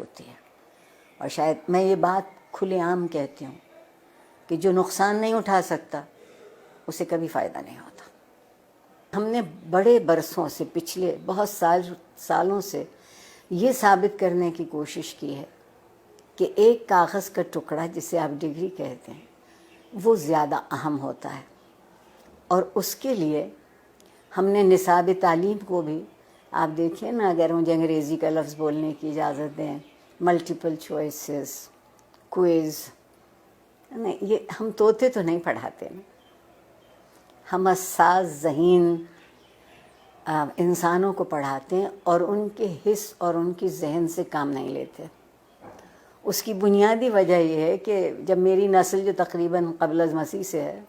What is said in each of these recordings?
ہوتی ہے. اور شاید میں یہ بات کھلے عام کہتی ہوں کہ جو نقصان نہیں اٹھا سکتا اسے کبھی فائدہ نہیں ہوتا. ہم نے بڑے برسوں سے، پچھلے بہت سالوں سے یہ ثابت کرنے کی کوشش کی ہے کہ ایک کاغذ کا ٹکڑا جسے آپ ڈگری کہتے ہیں وہ زیادہ اہم ہوتا ہے. اور اس کے لیے ہم نے نصاب تعلیم کو بھی، آپ دیکھیں نا، اگر مجھے انگریزی کا لفظ بولنے کی اجازت دیں، ملٹیپل چوائسز، کوئز، نہیں، یہ ہم طوطے تو نہیں پڑھاتے نا، ہم حساس ذہین انسانوں کو پڑھاتے ہیں اور ان کے حس اور ان کی ذہن سے کام نہیں لیتے. اس کی بنیادی وجہ یہ ہے کہ جب میری نسل جو تقریباً قبل از مسیح سے ہے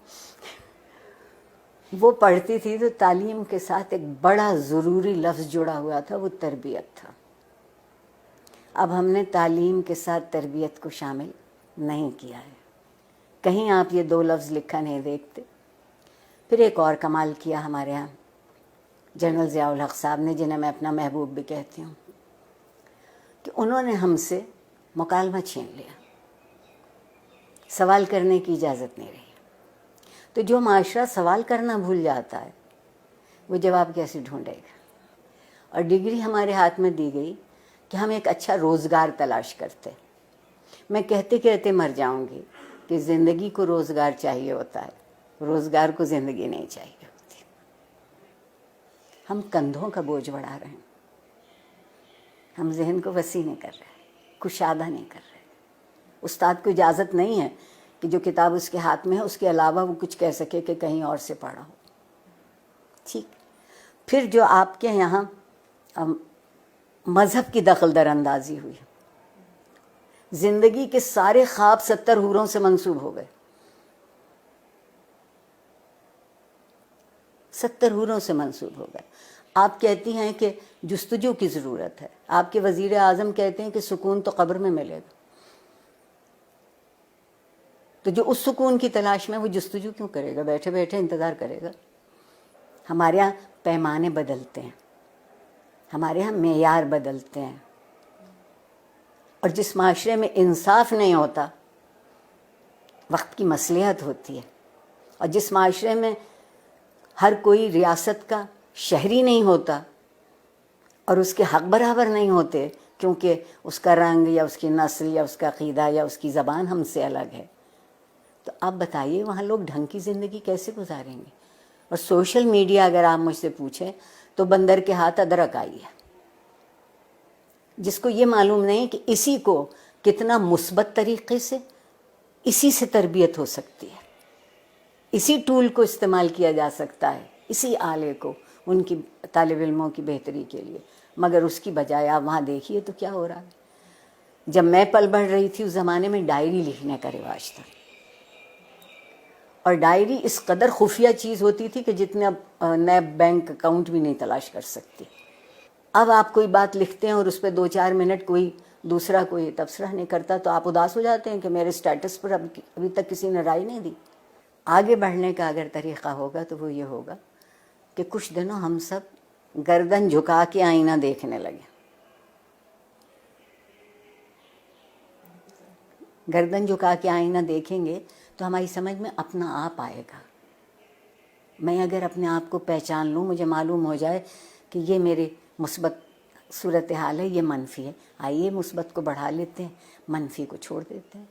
وہ پڑھتی تھی تو تعلیم کے ساتھ ایک بڑا ضروری لفظ جڑا ہوا تھا، وہ تربیت تھا. اب ہم نے تعلیم کے ساتھ تربیت کو شامل نہیں کیا ہے. کہیں آپ یہ دو لفظ لکھا نہیں دیکھتے. پھر ایک اور کمال کیا ہمارے ہاں جنرل ضیاء الحق صاحب نے، جنہیں میں اپنا محبوب بھی کہتی ہوں، کہ انہوں نے ہم سے مکالمہ چھین لیا، سوال کرنے کی اجازت نہیں رہی. تو جو معاشرہ سوال کرنا بھول جاتا ہے وہ جواب کیسے ڈھونڈے گا؟ اور ڈگری ہمارے ہاتھ میں دی گئی کہ ہم ایک اچھا روزگار تلاش کرتے. میں کہتے کہتے مر جاؤں گی کہ زندگی کو روزگار چاہیے ہوتا ہے، روزگار کو زندگی نہیں چاہیے ہوتی. ہم کندھوں کا بوجھ بڑھا رہے ہیں، ہم ذہن کو وسیع نہیں کر رہے، کشادہ نہیں کر رہے. استاد کو اجازت نہیں ہے کہ جو کتاب اس کے ہاتھ میں ہے اس کے علاوہ وہ کچھ کہہ سکے کہ کہیں اور سے پڑھا ہو. ٹھیک. پھر جو آپ کے یہاں مذہب کی دخل در اندازی ہوئی، زندگی کے سارے خواب 70 حوروں سے منسوب ہو گئے. 70 حوروں سے منسوب ہو گئے. آپ کہتی ہیں کہ جستجو کی ضرورت ہے، آپ کے وزیر اعظم کہتے ہیں کہ سکون تو قبر میں ملے گا. تو جو اس سکون کی تلاش میں، وہ جستجو کیوں کرے گا؟ بیٹھے بیٹھے انتظار کرے گا. ہمارے ہاں پیمانے بدلتے ہیں، ہمارے ہاں معیار بدلتے ہیں. اور جس معاشرے میں انصاف نہیں ہوتا وقت کی مصلحت ہوتی ہے. اور جس معاشرے میں ہر کوئی ریاست کا شہری نہیں ہوتا اور اس کے حق برابر نہیں ہوتے کیونکہ اس کا رنگ یا اس کی نسل یا اس کا عقیدہ یا اس کی زبان ہم سے الگ ہے، تو آپ بتائیے وہاں لوگ ڈھنگ کی زندگی کیسے گزاریں گے؟ اور سوشل میڈیا اگر آپ مجھ سے پوچھیں تو بندر کے ہاتھ ادرک آئی ہے. جس کو یہ معلوم نہیں کہ اسی کو کتنا مثبت طریقے سے، اسی سے تربیت ہو سکتی ہے، اسی ٹول کو استعمال کیا جا سکتا ہے، اسی آلے کو ان کی طالب علموں کی بہتری کے لیے. مگر اس کی بجائے آپ وہاں دیکھیے تو کیا ہو رہا ہے. جب میں پل بڑھ رہی تھی اس زمانے میں ڈائری لکھنے کا رواج تھا، اور ڈائری اس قدر خفیہ چیز ہوتی تھی کہ جتنے اب نئے بینک اکاؤنٹ بھی نہیں تلاش کر سکتی. اب آپ کوئی بات لکھتے ہیں اور اس پہ 2-4 منٹ کوئی دوسرا کوئی تبصرہ نہیں کرتا تو آپ اداس ہو جاتے ہیں کہ میرے سٹیٹس پر ابھی تک کسی نے رائے نہیں دی. آگے بڑھنے کا اگر طریقہ ہوگا تو وہ یہ ہوگا کہ کچھ دنوں ہم سب گردن جھکا کے آئینہ دیکھنے لگے. گردن جھکا کے آئینہ دیکھیں گے تو ہماری سمجھ میں اپنا آپ آئے گا. میں اگر اپنے آپ کو پہچان لوں، مجھے معلوم ہو جائے کہ یہ میرے مثبت صورتحال ہے، یہ منفی ہے، آئیے مثبت کو بڑھا لیتے ہیں، منفی کو چھوڑ دیتے ہیں.